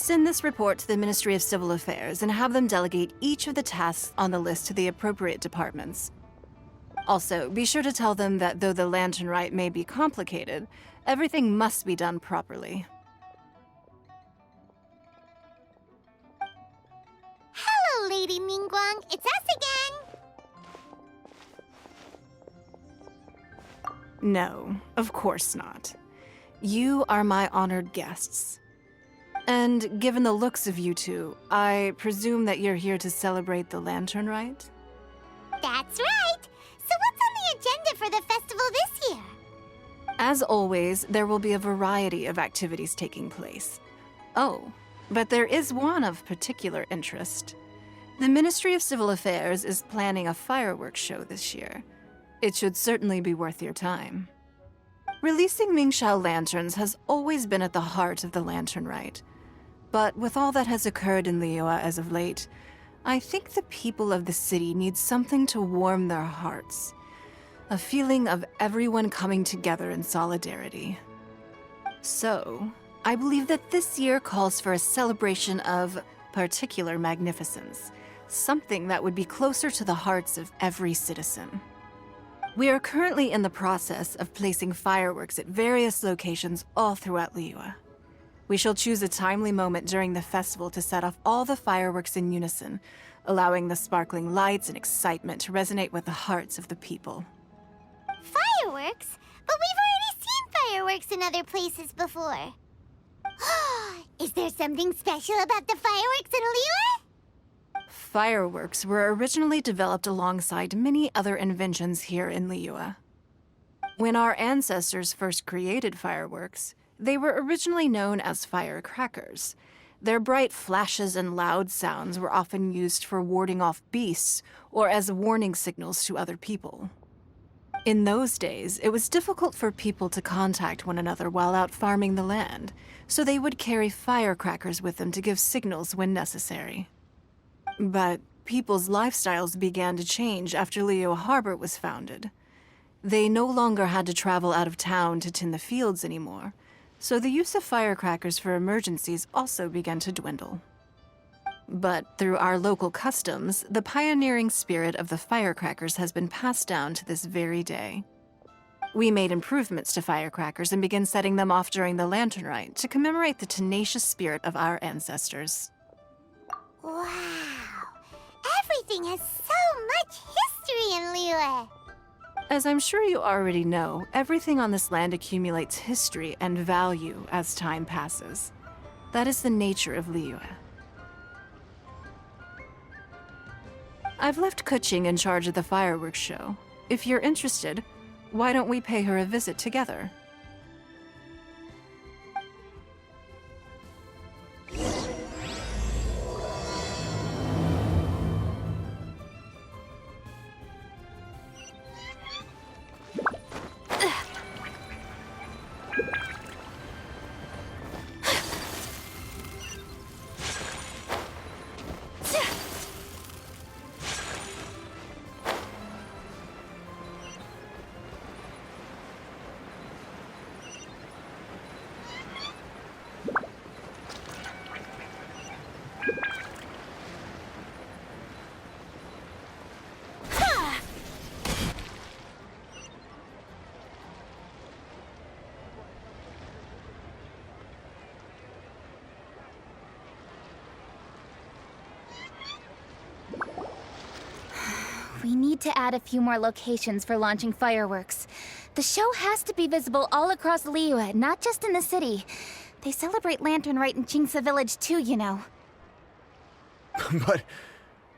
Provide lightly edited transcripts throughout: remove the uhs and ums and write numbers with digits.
Send this report to the Ministry of Civil Affairs and have them delegate each of the tasks on the list to the appropriate departments. Also, be sure to tell them that though the Lantern Rite may be complicated, everything must be done properly. Hello, Lady Ningguang. It's us again. No, of course not. You are my honored guests. And given the looks of you two, I presume that you're here to celebrate the Lantern Rite? That's right. So what's on the agenda for the festival this year? As always, there will be a variety of activities taking place. Oh, but there is one of particular interest. The Ministry of Civil Affairs is planning a fireworks show this year. It should certainly be worth your time. Releasing Mingxiao lanterns has always been at the heart of the Lantern Rite. But with all that has occurred in Liyue as of late, I think the people of the city need something to warm their hearts. A feeling of everyone coming together in solidarity. So, I believe that this year calls for a celebration of particular magnificence. Something that would be closer to the hearts of every citizen. We are currently in the process of placing fireworks at various locations all throughout Liyue. We shall choose a timely moment during the festival to set off all the fireworks in unison, allowing the sparkling lights and excitement to resonate with the hearts of the people. Fireworks? But we've already seen fireworks in other places before. Is there something special about the fireworks in Liyue? Fireworks were originally developed alongside many other inventions here in Liyue. When our ancestors first created fireworks, they were originally known as firecrackers. Their bright flashes and loud sounds were often used for warding off beasts or as warning signals to other people. In those days, it was difficult for people to contact one another while out farming the land, so they would carry firecrackers with them to give signals when necessary. But people's lifestyles began to change after Liyue Harbor was founded. They no longer had to travel out of town to tend the fields anymore, so the use of firecrackers for emergencies also began to dwindle. But through our local customs, the pioneering spirit of the firecrackers has been passed down to this very day. We made improvements to firecrackers and began setting them off during the Lantern Rite to commemorate the tenacious spirit of our ancestors. Wow! Everything has so much history in Liyue! As I'm sure you already know, everything on this land accumulates history and value as time passes. That is the nature of Liyue. I've left Kuching in charge of the fireworks show. If you're interested, why don't we pay her a visit together? We need to add a few more locations for launching fireworks. The show has to be visible all across Liyue, not just in the city. They celebrate Lantern Rite in Jingsa Village too, you know. But,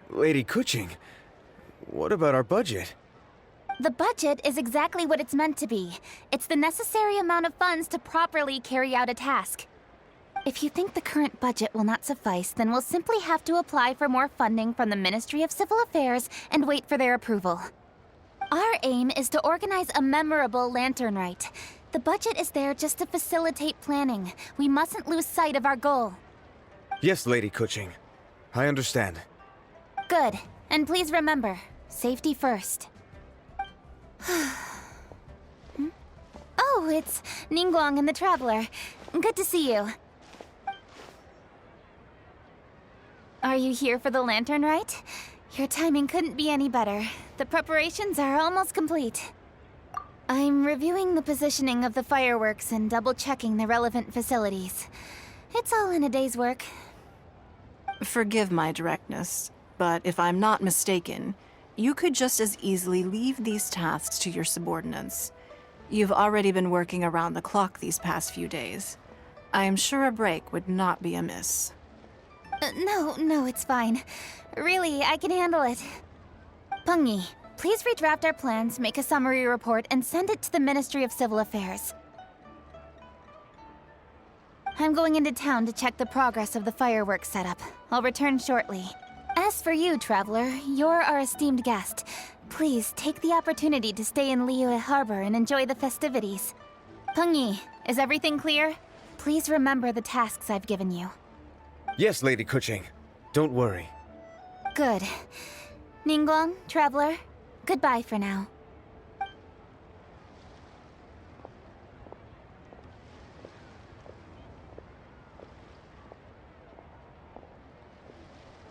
Lady Kuching, what about our budget? The budget is exactly what it's meant to be. It's the necessary amount of funds to properly carry out a task. If you think the current budget will not suffice, then we'll simply have to apply for more funding from the Ministry of Civil Affairs and wait for their approval. Our aim is to organize a memorable Lantern Rite. The budget is there just to facilitate planning. We mustn't lose sight of our goal. Yes, Lady Kuching. I understand. Good. And please remember, safety first. Oh, it's Ningguang and the Traveler. Good to see you. Are you here for the lantern rite? Your timing couldn't be any better. The preparations are almost complete. I'm reviewing the positioning of the fireworks and double-checking the relevant facilities. It's all in a day's work. Forgive my directness, but if I'm not mistaken, you could just as easily leave these tasks to your subordinates. You've already been working around the clock these past few days. I am sure a break would not be amiss. No, it's fine. Really, I can handle it. Pengyi, please redraft our plans, make a summary report, and send it to the Ministry of Civil Affairs. I'm going into town to check the progress of the fireworks setup. I'll return shortly. As for you, Traveler, you're our esteemed guest. Please take the opportunity to stay in Liyue Harbor and enjoy the festivities. Pengyi, is everything clear? Please remember the tasks I've given you. Yes, Lady Kuching. Don't worry. Good. Ningguang, Traveler, goodbye for now.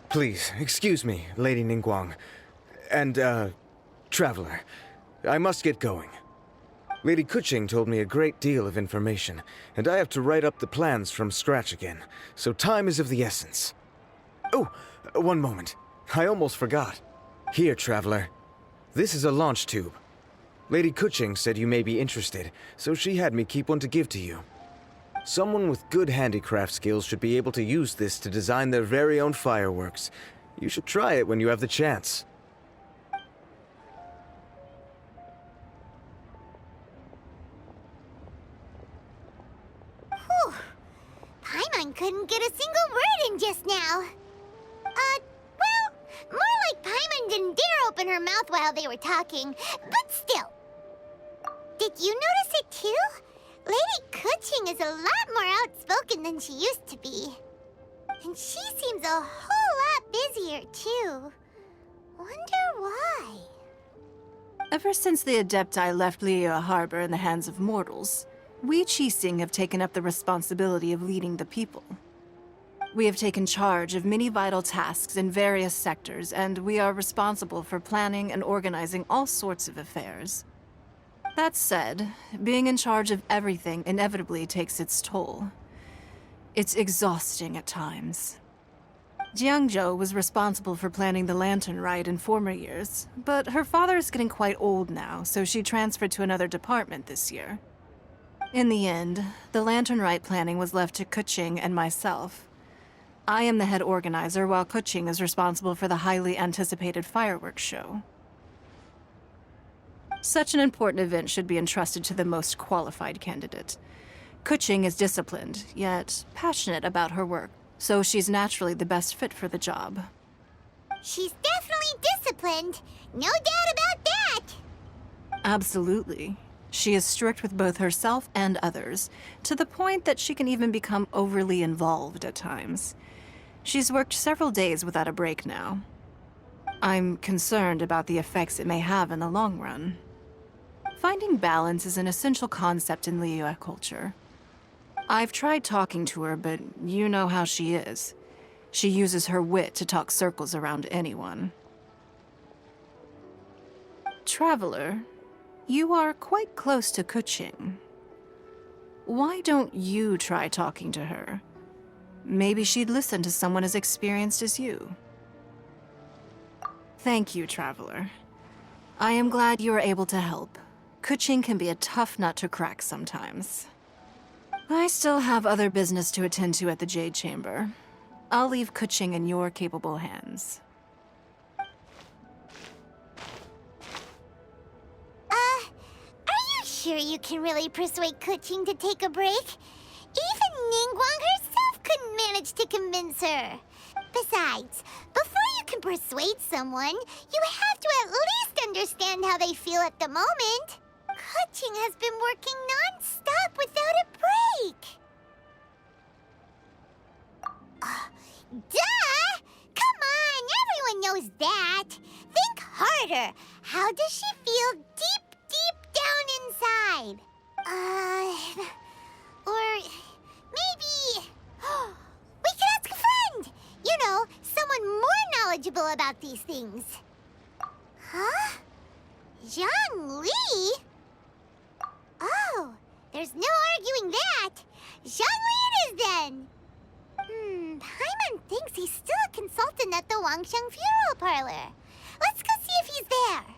Please, excuse me, Lady Ningguang. And, Traveler. I must get going. Lady Kuching told me a great deal of information, and I have to write up the plans from scratch again, so time is of the essence. Oh, one moment. I almost forgot. Here, Traveler. This is a launch tube. Lady Kuching said you may be interested, so she had me keep one to give to you. Someone with good handicraft skills should be able to use this to design their very own fireworks. You should try it when you have the chance. Whew. Paimon couldn't get a single word in just now. Well, more like Paimon didn't dare open her mouth while they were talking, but still. Did you notice it too? Lady Kuching is a lot more outspoken than she used to be. And she seems a whole lot busier too. Wonder why? Ever since the Adepti left Liyue Harbor in the hands of mortals, we Qixing have taken up the responsibility of leading the people. We have taken charge of many vital tasks in various sectors, and we are responsible for planning and organizing all sorts of affairs. That said, being in charge of everything inevitably takes its toll. It's exhausting at times. Jiangzhou was responsible for planning the Lantern Rite in former years, but her father is getting quite old now, so she transferred to another department this year. In the end, the Lantern Rite planning was left to Kuching and myself. I am the head organizer, while Kuching is responsible for the highly anticipated fireworks show. Such an important event should be entrusted to the most qualified candidate. Kuching is disciplined, yet passionate about her work, so she's naturally the best fit for the job. She's definitely disciplined. No doubt about that. Absolutely. She is strict with both herself and others, to the point that she can even become overly involved at times. She's worked several days without a break now. I'm concerned about the effects it may have in the long run. Finding balance is an essential concept in Liyue culture. I've tried talking to her, but you know how she is. She uses her wit to talk circles around anyone. Traveler, you are quite close to Kuching. Why don't you try talking to her? Maybe she'd listen to someone as experienced as you. Thank you, Traveler. I am glad you are able to help. Kuching can be a tough nut to crack sometimes. I still have other business to attend to at the Jade Chamber. I'll leave Kuching in your capable hands. Are you sure you can really persuade Kuching to take a break? Even Ningguang herself couldn't manage to convince her. Besides, before you can persuade someone, you have to at least understand how they feel at the moment. Kuching has been working non-stop without a break. Duh! Come on, everyone knows that. Think harder. How does she feel deep down inside? Or maybe we could ask a friend. You know, someone about these things. Huh? Zhang Li? Oh, there's no arguing that. Zhang Li it is then. Paimon thinks he's still a consultant at the Wangsheng Funeral Parlor. Let's go see if he's there.